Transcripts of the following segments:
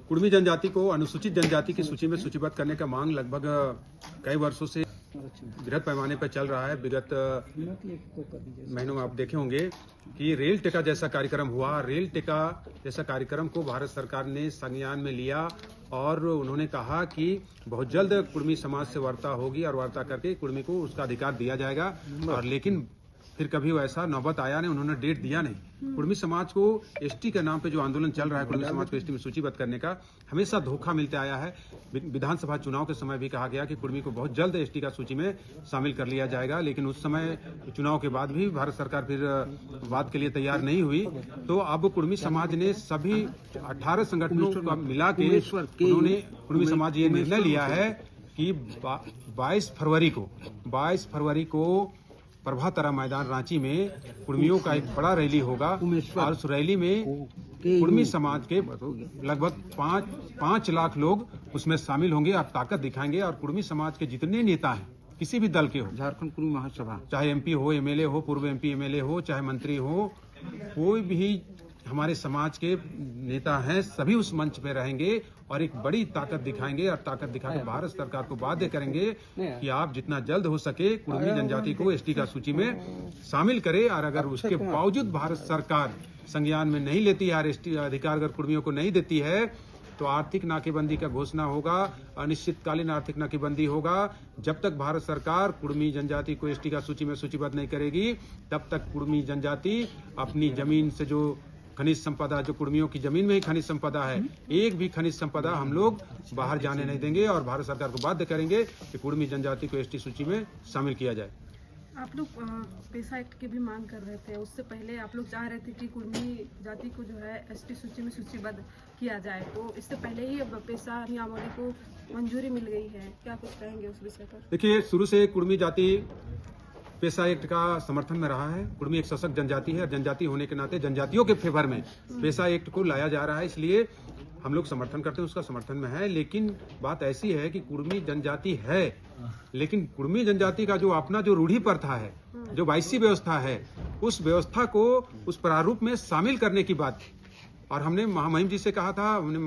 कुर्मी जनजाति को अनुसूचित जनजाति की सूची में सूचीबद्ध करने का मांग लगभग कई वर्षों से बृहद पैमाने पर चल रहा है। विगत महीनों में आप देखे होंगे कि रेल टेका जैसा कार्यक्रम हुआ। रेल टेका जैसा कार्यक्रम को भारत सरकार ने संज्ञान में लिया और उन्होंने कहा कि बहुत जल्द कुर्मी समाज से वार्ता होगी और वार्ता करके कुर्मी को उसका अधिकार दिया जाएगा। और लेकिन फिर कभी वैसा नौबत आया नहीं, उन्होंने डेट दिया नहीं। कुर्मी समाज को एसटी के नाम पे जो आंदोलन चल रहा है, कुर्मी समाज को एसटी में सूचीबद्ध करने का, हमेशा धोखा मिलता आया है। विधानसभा चुनाव के समय भी कहा गया कि कुर्मी को बहुत जल्द एसटी का सूची में शामिल कर लिया जाएगा, लेकिन उस समय चुनाव के बाद भी भारत सरकार फिर बात के लिए तैयार नहीं हुई। तो अब कुर्मी समाज ने सभी 18 संगठनों का मिला के उन्होंने कुर्मी समाज ये निर्णय लिया है कि 22 फरवरी को प्रभातरा मैदान रांची में कुर्मियों का एक बड़ा रैली होगा और उस रैली में कुर्मी समाज के लगभग 5 लाख लोग उसमें शामिल होंगे। आप ताकत दिखाएंगे और कुर्मी समाज के जितने नेता हैं, किसी भी दल के हो, झारखंड कुर्मी महासभा, चाहे एमपी हो, एमएलए हो, पूर्व एमपी एमएलए हो, चाहे मंत्री हो, कोई भी हमारे समाज के नेता हैं, सभी उस मंच पे रहेंगे और एक बड़ी ताकत दिखाएंगे और ताकत दिखाकर भारत सरकार को बाध्य करेंगे कि आप जितना जल्द हो सके कुर्मी जनजाति को एसटी का सूची में शामिल करे। और अगर उसके बावजूद भारत सरकार संज्ञान में नहीं लेती है और एसटी अधिकार अगर कुर्मियों को नहीं देती है तो आर्थिक नाकेबंदी का घोषणा होगा, अनिश्चितकालीन आर्थिक नाकेबंदी होगा। जब तक भारत सरकार कुर्मी जनजाति को एसटी का सूची में सूचीबद्ध नहीं करेगी, तब तक कुर्मी जनजाति अपनी जमीन से जो खनिज संपदा, जो कुर्मियों की जमीन में ही खनिज संपदा है, एक भी खनिज संपदा हम लोग बाहर जाने नहीं देंगे और भारत सरकार को बाध्य करेंगे कि कुर्मी जनजाति को एसटी सूची में शामिल किया जाए। आप लोग पेशा एक्ट की भी मांग कर रहे थे, उससे पहले आप लोग चाह रहे थे कि कुर्मी जाति को जो है एसटी सूची में सूचीबद्ध किया जाए, तो इससे पहले ही अब पेशा नियमावली को मंजूरी मिल गई है, क्या कुछ कहेंगे उस विषय पर? देखिए, शुरू से कुर्मी जाति पेशा एक्ट का समर्थन में रहा है। कुर्मी एक सशक्त जनजाति है, जनजाति होने के नाते जनजातियों के फेवर में पेशा एक्ट को लाया जा रहा है, इसलिए हम लोग समर्थन करते हैं, उसका समर्थन में है। लेकिन बात ऐसी है कि कुर्मी जनजाति है, लेकिन कुर्मी जनजाति का जो अपना जो रूढ़ी प्रथा है, जो वायसी व्यवस्था है, उस व्यवस्था को उस प्रारूप में शामिल करने की बात थी। और हमने महामहिम जी से कहा था, हमने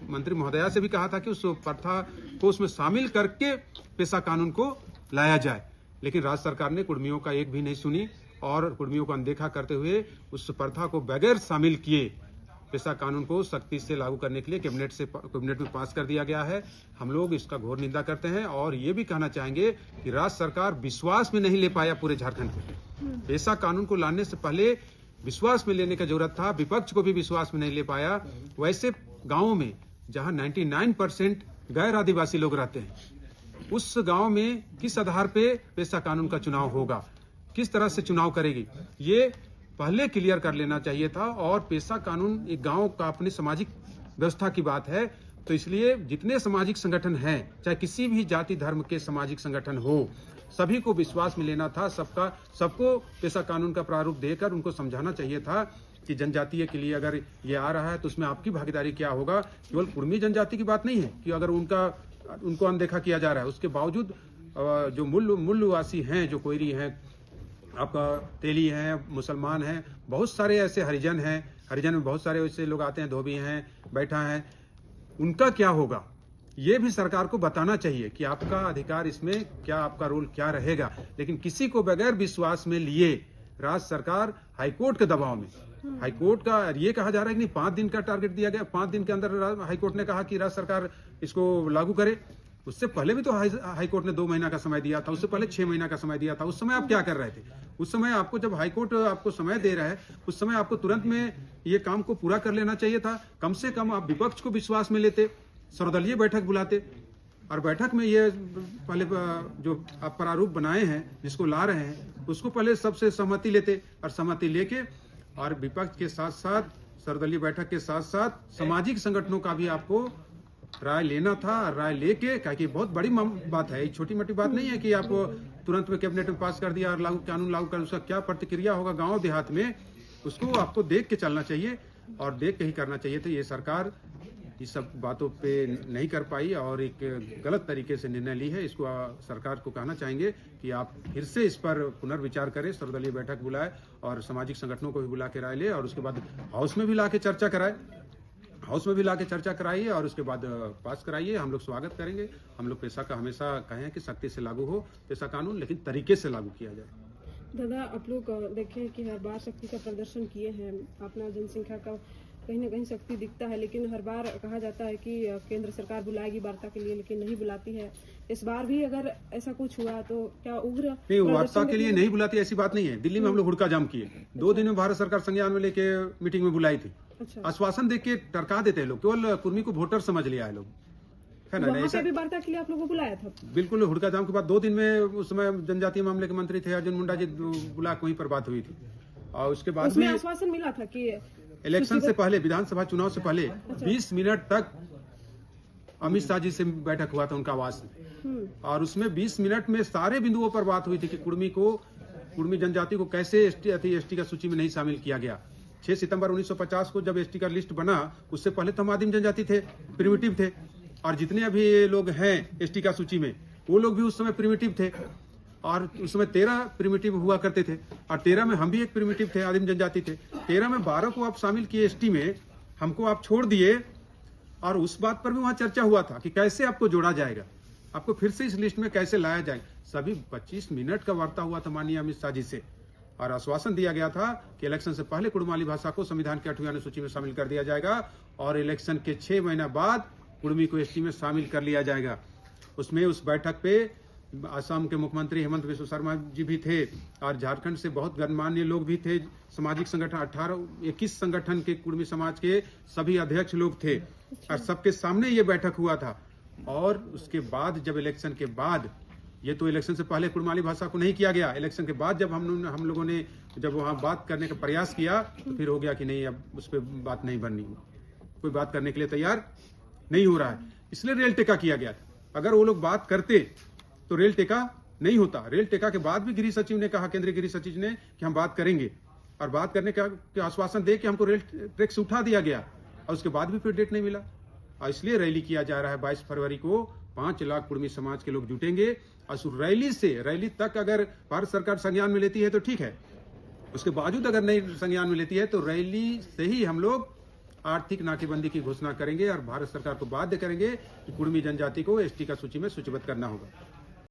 मंत्री महोदया से भी कहा था कि उस प्रथा को उसमें शामिल करके पेशा कानून को लाया जाए, लेकिन राज्य सरकार ने कुर्मियों का एक भी नहीं सुनी और कुर्मियों को अनदेखा करते हुए उस प्रथा को बगैर शामिल किए पेशा कानून को सख्ती से लागू करने के लिए कैबिनेट में पास कर दिया गया है। हम लोग इसका घोर निंदा करते हैं और ये भी कहना चाहेंगे कि राज्य सरकार विश्वास में नहीं ले पाया पूरे झारखंड को। पेशा कानून को लाने से पहले विश्वास में लेने की जरूरत था, विपक्ष को भी विश्वास में नहीं ले पाया। वैसे गाँवों में जहाँ 99% गैर आदिवासी लोग रहते हैं, उस गांव में किस आधार पे पेशा कानून का चुनाव होगा, किस तरह से चुनाव करेगी, ये पहले क्लियर कर लेना चाहिए था। और पेशा कानून एक गांव का अपनी सामाजिक व्यवस्था की बात है, तो इसलिए जितने सामाजिक संगठन हैं, चाहे किसी भी जाति धर्म के सामाजिक संगठन हो, सभी को विश्वास में लेना था। सबको पेशा कानून का प्रारूप देकर उनको समझाना चाहिए था कि जनजातीय के लिए अगर ये आ रहा है तो उसमें आपकी भागीदारी क्या होगा। केवल कुर्मी जनजाति की बात नहीं है कि अगर उनको अनदेखा किया जा रहा है, उसके बावजूद जो मूलवासी हैं, जो कोयरी हैं, आपका तेली हैं, मुसलमान हैं, बहुत सारे ऐसे हरिजन हैं, हरिजन में बहुत सारे ऐसे लोग आते हैं, धोबी हैं, बैठा हैं, उनका क्या होगा, ये भी सरकार को बताना चाहिए कि आपका अधिकार इसमें क्या, आपका रोल क्या रहेगा। लेकिन किसी को बगैर विश्वास में लिए राज्य सरकार हाईकोर्ट के दबाव में, हाईकोर्ट का ये कहा जा रहा है कि नहीं, 5 दिन का टारगेट दिया गया, 5 दिन के अंदर हाईकोर्ट ने कहा कि राज्य सरकार इसको लागू करे। उससे पहले भी तो हाईकोर्ट ने 2 महीना का समय दिया था, उससे पहले 6 महीना का समय दिया था। उस समय आप क्या कर रहे थे? उस समय आपको, जब हाईकोर्ट आपको समय दे रहा है, उस समय आपको तुरंत में ये काम को पूरा कर लेना चाहिए था। कम से कम आप विपक्ष को विश्वास में लेते, सर्वदलीय बैठक बुलाते और बैठक में ये पहले जो आप प्रारूप बनाए हैं, जिसको ला रहे हैं, उसको पहले सबसे सहमति लेते और सहमति लेके और विपक्ष के साथ साथ, सर्वदलीय बैठक के साथ साथ सामाजिक संगठनों का भी आपको राय लेना था। राय लेके, क्योंकि बहुत बड़ी बात है, छोटी मोटी बात नहीं है कि आप तुरंत में कैबिनेट में पास कर दिया और कानून लागू कर, उसका क्या प्रतिक्रिया होगा गांव देहात में, उसको आपको देख के चलना चाहिए और देख के ही करना चाहिए। तो ये सरकार इस सब बातों पे नहीं कर पाई और एक गलत तरीके से निर्णय ली है। इसको सरकार को कहना चाहेंगे कि आप फिर से इस पर पुनर्विचार करें, सर्वदलीय बैठक बुलाए और सामाजिक संगठनों को भी बुला के राय ले और उसके बाद हाउस में भी ला के चर्चा कराए। हाउस में भी लाके चर्चा कराइए और उसके बाद पास कराइए। हम लोग स्वागत करेंगे। हम लोग पेशा का हमेशा कहे हैं कि सख्ती से लागू हो पेशा कानून, लेकिन तरीके से लागू किया जाए। दादा, आप लोग देखें कि हर बार शक्ति का प्रदर्शन किए हैं, अपना जनसंख्या का कहीं ना कहीं शक्ति दिखता है, लेकिन हर बार कहा जाता है कि केंद्र सरकार बुलाएगी वार्ता के लिए, लेकिन नहीं बुलाती है। इस बार भी अगर ऐसा कुछ हुआ तो क्या उग्र नहीं, वार्ता के लिए नहीं बुलाती ऐसी बात नहीं है। दिल्ली में हम लोग हुड़का जाम किए, 2 दिन में भारत सरकार संज्ञान में लेके मीटिंग में बुलाई थी। अच्छा, आश्वासन देके टरका देते हैं लोग, केवल कुर्मी को वोटर समझ लिया है लोग, है ना। वहाँ ऐसा पे भी वार्ता के लिए आप लोगों को बुलाया था? बिल्कुल, हुड़का जाम के बाद 2 दिन में, उस समय जनजातीय मामले के मंत्री थे अर्जुन मुंडा जी, बुला वहीं पर बात हुई थी। और उसके बाद उसमें भी आश्वासन मिला था कि इलेक्शन से पहले, विधानसभा चुनाव से पहले 20 मिनट तक अमित शाह जी से बैठक हुआ था उनका आवास में, और उसमें 20 मिनट में सारे बिंदुओं पर बात हुई थी कि कुर्मी जनजाति को कैसे एसटी का सूची में नहीं शामिल किया गया। 6 सितंबर 1950 को जब एसटी का लिस्ट बना, उससे पहले तो हम आदिम जनजाति थे, प्रिमिटिव थे, और जितने अभी लोग हैं एसटी का सूची में वो लोग भी उस समय प्रिमिटिव थे, और उस समय 13 प्रिमिटिव हुआ करते थे, और 13 में हम भी एक प्रिमिटिव थे, आदिम जनजाति थे। 13 में 12 को आप शामिल किए एसटी में, हमको आप छोड़ दिए, और उस बात पर भी वहां चर्चा हुआ था कि कैसे आपको जोड़ा जाएगा, आपको फिर से इस लिस्ट में कैसे लाया जाएगा। सभी 25 मिनट का वार्ता हुआ था माननीय अमित शाह जी से, और आश्वासन दिया गया था कि इलेक्शन से पहले कुड़माली भाषा को संविधान की 8वीं अनुसूची में शामिल कर दिया जाएगा, और इलेक्शन के 6 महीना बाद कुर्मी को एसटी में शामिल कर लिया जाएगा। उसमें उस बैठक पे असम के मुख्यमंत्री हेमंत बिस्व शर्मा जी भी थे, और झारखंड से बहुत गणमान्य लोग भी थे। सामाजिक संगठन 21 संगठन के कुर्मी समाज के सभी अध्यक्ष लोग थे, और सबके सामने ये बैठक हुआ था। और उसके बाद जब इलेक्शन के बाद, ये तो इलेक्शन से पहले कुड़माली भाषा को नहीं किया गया, इलेक्शन के बाद जब हम लोगों ने जब वहां बात करने का प्रयास किया, तो फिर हो गया कि नहीं, अब उस पर बात नहीं बननी, कोई बात करने के लिए तैयार नहीं हो रहा है, इसलिए रेल टेका किया गया था। अगर वो लोग बात करते तो रेल टेका नहीं होता। रेल टेका के बाद भी गृह सचिव ने कहा, केंद्रीय गृह सचिव ने, कि हम बात करेंगे, और बात करने का आश्वासन दे के हमको रेल ट्रैक से उठा दिया गया, और उसके बाद भी फिर डेट नहीं मिला। और इसलिए रैली किया जा रहा है 22 फरवरी को। 5 लाख कुर्मी समाज के लोग जुटेंगे, और उस रैली तक अगर भारत सरकार संज्ञान में लेती है तो ठीक है, उसके बावजूद अगर नहीं संज्ञान में लेती है तो रैली से ही हम लोग आर्थिक नाकेबंदी की घोषणा करेंगे, और भारत सरकार को बाध्य करेंगे कि कुर्मी जनजाति को एसटी का सूची में सूचीबद्ध करना होगा।